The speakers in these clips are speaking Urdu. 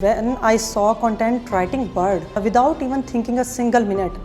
When I saw content writing word, without even thinking a single minute,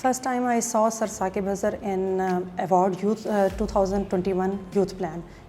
First time I saw Sir Saqib Azhar in award youth 2021 youth plan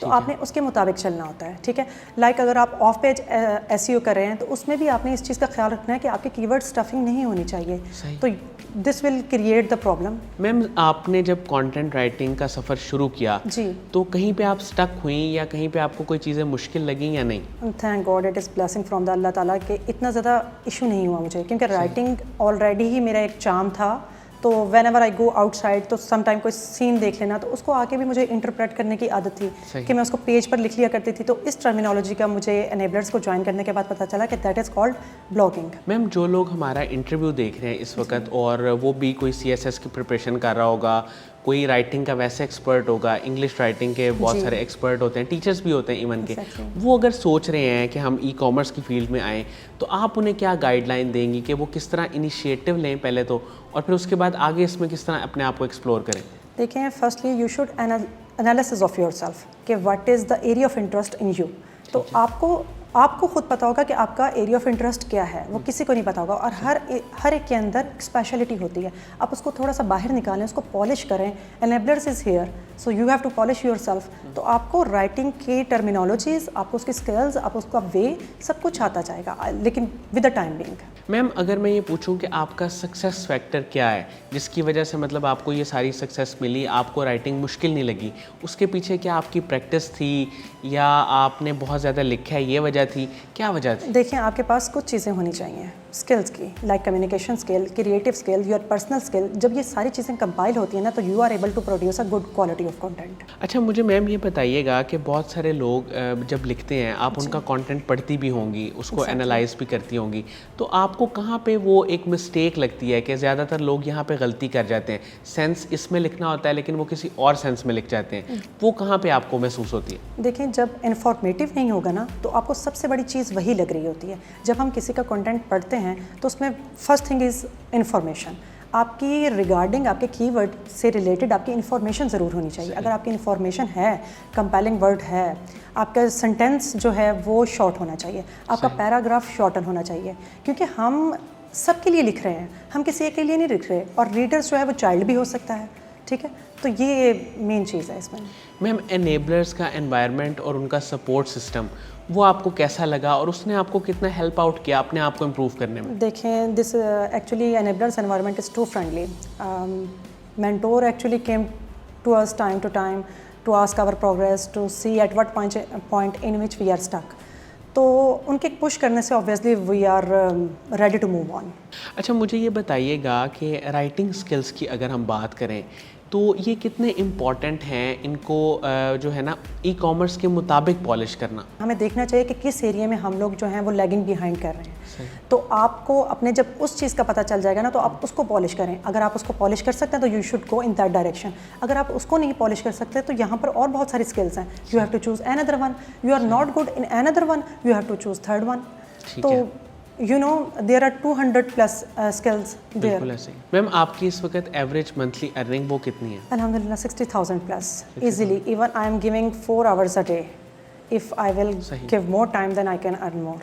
تو آپ نے اس کے مطابق چلنا ہوتا ہے. ٹھیک ہے, لائک اگر آپ آف پیج SEO کر رہے ہیں تو اس میں بھی آپ نے اس چیز کا خیال رکھنا ہے کہ آپ کی کی ورڈ اسٹفنگ نہیں ہونی چاہیے. تو دس ول کریٹ دا پرابلم. میم آپ نے جب کانٹینٹ رائٹنگ کا سفر شروع کیا جی, تو کہیں پہ آپ اسٹک ہوئیں یا کہیں پہ آپ کو کوئی چیزیں مشکل لگیں یا نہیں؟ Thank God, it is blessing from the Allah تعالیٰ کہ اتنا زیادہ ایشو نہیں ہوا مجھے, کیونکہ رائٹنگ آلریڈی ہی میرا ایک چام تھا. تو when ever I go out side تو سم ٹائم کوئی سین دیکھ لینا تو اس کو آ کے بھی مجھے انٹرپریٹ کرنے کی عادت تھی کہ میں اس کو پیج پر لکھ لیا کرتی تھی. تو اس ٹرمینالوجی کا مجھے انیبلرز کو جوائن کرنے کے بعد پتہ چلا کہ دیٹ از کالڈ بلاگنگ. میم جو لوگ ہمارا انٹرویو دیکھ رہے ہیں اس وقت اور وہ بھی کوئی CSS کی پریپریشن کر رہا ہوگا, کوئی رائٹنگ کا ویسے ایکسپرٹ ہوگا, انگلش رائٹنگ کے بہت سارے ایکسپرٹ ہوتے ہیں, ٹیچرس بھی ہوتے ہیں ایون کے, وہ اگر سوچ رہے ہیں کہ ہم ای کامرس کی فیلڈ میں آئیں تو آپ انہیں کیا گائیڈ لائن دیں گی کہ وہ کس طرح انیشیٹو لیں پہلے تو, اور پھر اس کے بعد آگے اس میں کس طرح اپنے آپ کو ایکسپلور کریں؟ دیکھیں, firstly you should analysis of your self کہ what is the area of interest in you. تو آپ کو خود پتا ہوگا کہ آپ کا ایریا آف انٹرسٹ کیا ہے, وہ کسی کو نہیں پتا ہوگا. اور ہر ایک کے اندر اسپیشلٹی ہوتی ہے, آپ اس کو تھوڑا سا باہر نکالیں, اس کو پالش کریں. Enablers is here, so you have to polish yourself. تو آپ کو رائٹنگ کی ٹرمینالوجیز, آپ کو اس کی اسکلز, آپ اس کا وے, سب کچھ آتا جائے گا, لیکن ود دا ٹائم بینگ. میم اگر میں یہ پوچھوں کہ آپ کا سکسیس فیکٹر کیا ہے جس کی وجہ سے مطلب آپ کو یہ ساری سکسیس ملی, آپ کو رائٹنگ مشکل نہیں لگی, اس کے پیچھے کیا آپ کی پریکٹس تھی یا آپ نے بہت زیادہ لکھا ہے یہ وجہ تھی, کیا وجہ تھی؟ دیکھیں, آپ کے پاس کچھ چیزیں ہونی چاہیے اسکلز کی, like communication skill, creative skill, your personal skill. جب یہ ساری چیزیں کمپائل ہوتی ہیں نا تو you are able to produce a good quality of content. اچھا, مجھے میم یہ بتائیے گا کہ بہت سارے لوگ جب لکھتے ہیں, آپ ان کا کانٹینٹ پڑھتی بھی ہوں گی, اس کو انالائز بھی کرتی ہوں گی, تو آپ کو کہاں پہ وہ ایک مسٹیک لگتی ہے کہ زیادہ تر لوگ یہاں پہ غلطی کر جاتے ہیں, سینس اس میں لکھنا ہوتا ہے لیکن وہ کسی اور سینس میں لکھ جاتے ہیں, وہ کہاں پہ آپ کو محسوس ہوتی ہے؟ دیکھیں, جب انفارمیٹیو نہیں ہوگا نا تو آپ کو سب سے بڑی چیز وہی لگ رہی ہوتی ہے. جب ہم کسی کا کنٹینٹ پڑھتے ہیں تو اس میں فرسٹ تھنگ از انفارمیشن. آپ کی ریگارڈنگ آپ کے کی ورڈ سے ریلیٹڈ آپ کی انفارمیشن ضرور ہونی چاہیے. اگر آپ کی انفارمیشن ہے, کمپیلنگ ورڈ ہے, آپ کا سینٹینس جو ہے وہ شارٹ ہونا چاہیے, آپ کا پیراگراف شارٹن ہونا چاہیے, کیونکہ ہم سب کے لیے لکھ رہے ہیں, ہم کسی ایک کے لیے نہیں لکھ رہے. اور ریڈرس جو ہے وہ چائلڈ بھی ہو سکتا ہے. ٹھیک ہے, تو یہ مین چیز ہے اس میں. میم انیبلرز کا انوائرمنٹ اور ان کا سپورٹ سسٹم وہ آپ کو کیسا لگا اور اس نے آپ کو کتنا ہیلپ آؤٹ کیا اپنے آپ کو امپروو کرنے میں؟ دیکھیں, this actually enablers environment is too friendly. Mentor actually came to us time to time to ask our progress, to see at what point in which we are stuck. تو ان کے پش کرنے سے obviously we are ready to move on. اچھا, مجھے یہ بتائیے گا کہ رائٹنگ اسکلس کی اگر ہم بات کریں تو یہ کتنے امپورٹنٹ ہیں ان کو جو ہے نا ای کامرس کے مطابق پالش کرنا؟ ہمیں دیکھنا چاہیے کہ کس ایریا میں ہم لوگ جو ہیں وہ لیگنگ بیہائنڈ کر رہے ہیں. تو آپ کو اپنے جب اس چیز کا پتہ چل جائے گا نا تو آپ اس کو پالش کریں. اگر آپ اس کو پالش کر سکتے ہیں تو you should go in that direction. اگر آپ اس کو نہیں پالش کر سکتے تو یہاں پر اور بہت ساری اسکلس ہیں. You have to choose another one. You are not good in another one, you have to choose third one. تو you know there are 200 plus skills there. بالکل ایسے ہی. میم آپ کی اس وقت ایوریج منتھلی ارننگ وہ کتنی ہے؟ الحمدللہ 60,000 plus easily. Even I am giving 4 hours a day. If I will give more time then I can earn more.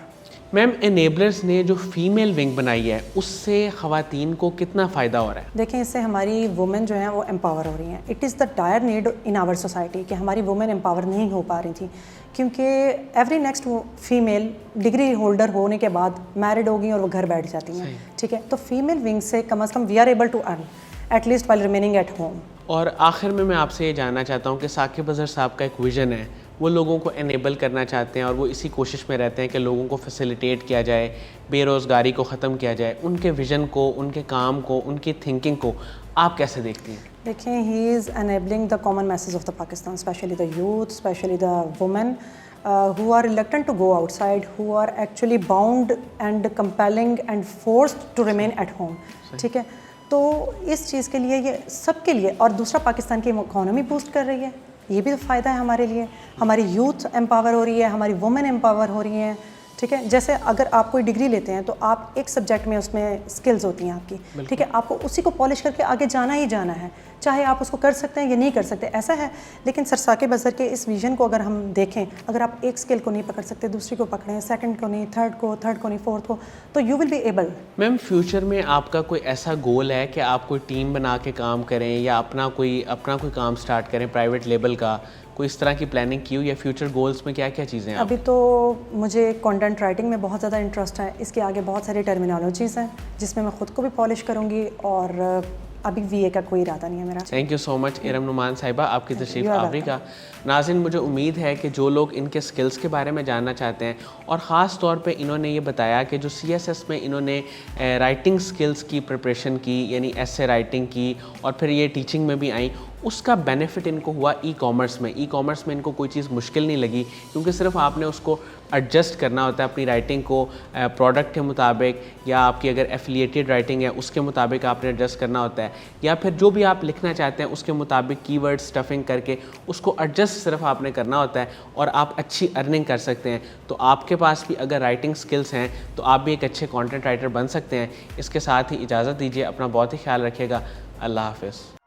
Ma'am enablers نے جو فیمیل ونگ بنائی ہے اس سے خواتین کو کتنا فائدہ ہو رہا ہے؟ دیکھیں, اس سے ہماری وومن جو ہیں وہ امپاور ہو رہی ہیں. It is the dire need in our society کہ ہماری وومن امپاور نہیں ہو پا رہی تھیں, کیونکہ every next female degree holder ہونے کے بعد میرڈ ہوگی اور وہ گھر بیٹھ جاتی ہیں. ٹھیک ہے, تو فیمیل ونگ سے کم از کم we are able to earn at least while remaining at home. اور آخر میں آپ سے یہ جاننا چاہتا ہوں کہ ثاقب اظہر صاحب کا ایک ویژن ہے, وہ لوگوں کو انیبل کرنا چاہتے ہیں اور وہ اسی کوشش میں رہتے ہیں کہ لوگوں کو فیسیلیٹیٹ کیا جائے, بے روزگاری کو ختم کیا جائے. ان کے ویژن کو, ان کے کام کو, ان کی تھنکنگ کو آپ کیسے دیکھتی ہیں؟ دیکھیں, he is enabling the common masses of the Pakistan, especially the youth, especially the women who are reluctant to go outside, who are actually bound and compelling and forced to remain at home. ٹھیک ہے, تو اس چیز کے لیے یہ سب کے لیے, اور دوسرا پاکستان کی اکانومی بوسٹ کر رہی ہے, یہ بھی تو فائدہ ہے ہمارے لیے. ہماری یوتھ امپاور ہو رہی ہے, ہماری وومن امپاور ہو رہی ہیں. ٹھیک ہے, جیسے اگر آپ کوئی ڈگری لیتے ہیں تو آپ ایک سبجیکٹ میں اس میں اسکلز ہوتی ہیں آپ کی. ٹھیک ہے, آپ کو اسی کو پالش کر کے آگے جانا ہی جانا ہے, چاہے آپ اس کو کر سکتے ہیں یا نہیں کر سکتے, ایسا ہے. لیکن سر ثاقب اظہر کے اس ویژن کو اگر ہم دیکھیں, اگر آپ ایک اسکل کو نہیں پکڑ سکتے دوسری کو پکڑیں, سیکنڈ کو نہیں, تھرڈ کو نہیں, فورتھ کو, تو you will be able. Ma'am future میں آپ کا کوئی ایسا گول ہے کہ آپ کوئی ٹیم بنا کے کام کریں یا اپنا کوئی کام سٹارٹ کریں پرائیویٹ لیبل کا, کوئی اس طرح کی پلاننگ کی ہوئی یا فیوچر گولز میں کیا کیا چیزیں ہیں؟ ابھی تو مجھے کنٹینٹ رائٹنگ میں بہت زیادہ انٹرسٹ ہے. اس کے آگے بہت ساری ٹرمینالوجیز ہیں جس میں خود کو بھی پالش کروں گی, اور ابھی VA کا کوئی ارادہ نہیں ہے میرا. تھینک یو سو مچ ارم نعمان صاحبہ آپ کی تشریف آوری کا. ناظرین, مجھے امید ہے کہ جو لوگ ان کے سکلز کے بارے میں جاننا چاہتے ہیں, اور خاص طور پہ انہوں نے یہ بتایا کہ جو CSS میں انہوں نے رائٹنگ سکلز کی پریپریشن کی, یعنی ایسے رائٹنگ کی, اور پھر یہ ٹیچنگ میں بھی آئیں, اس کا بینیفٹ ان کو ہوا ای کامرس میں. ای کامرس میں ان کو کوئی چیز مشکل نہیں لگی, کیونکہ صرف آپ نے اس کو ایڈجسٹ کرنا ہوتا ہے اپنی رائٹنگ کو پروڈکٹ کے مطابق, یا آپ کی اگر ایفیلیٹڈ رائٹنگ ہے اس کے مطابق آپ نے ایڈجسٹ کرنا ہوتا ہے, یا پھر جو بھی آپ لکھنا چاہتے ہیں اس کے مطابق کی ورڈ اسٹفنگ کر کے اس کو ایڈجسٹ صرف آپ نے کرنا ہوتا ہے, اور آپ اچھی ارننگ کر سکتے ہیں. تو آپ کے پاس بھی اگر رائٹنگ سکلز ہیں تو آپ بھی ایک اچھے کانٹینٹ رائٹر بن سکتے ہیں. اس کے ساتھ ہی اجازت دیجیے, اپنا بہت ہی خیال رکھیے گا. اللہ حافظ.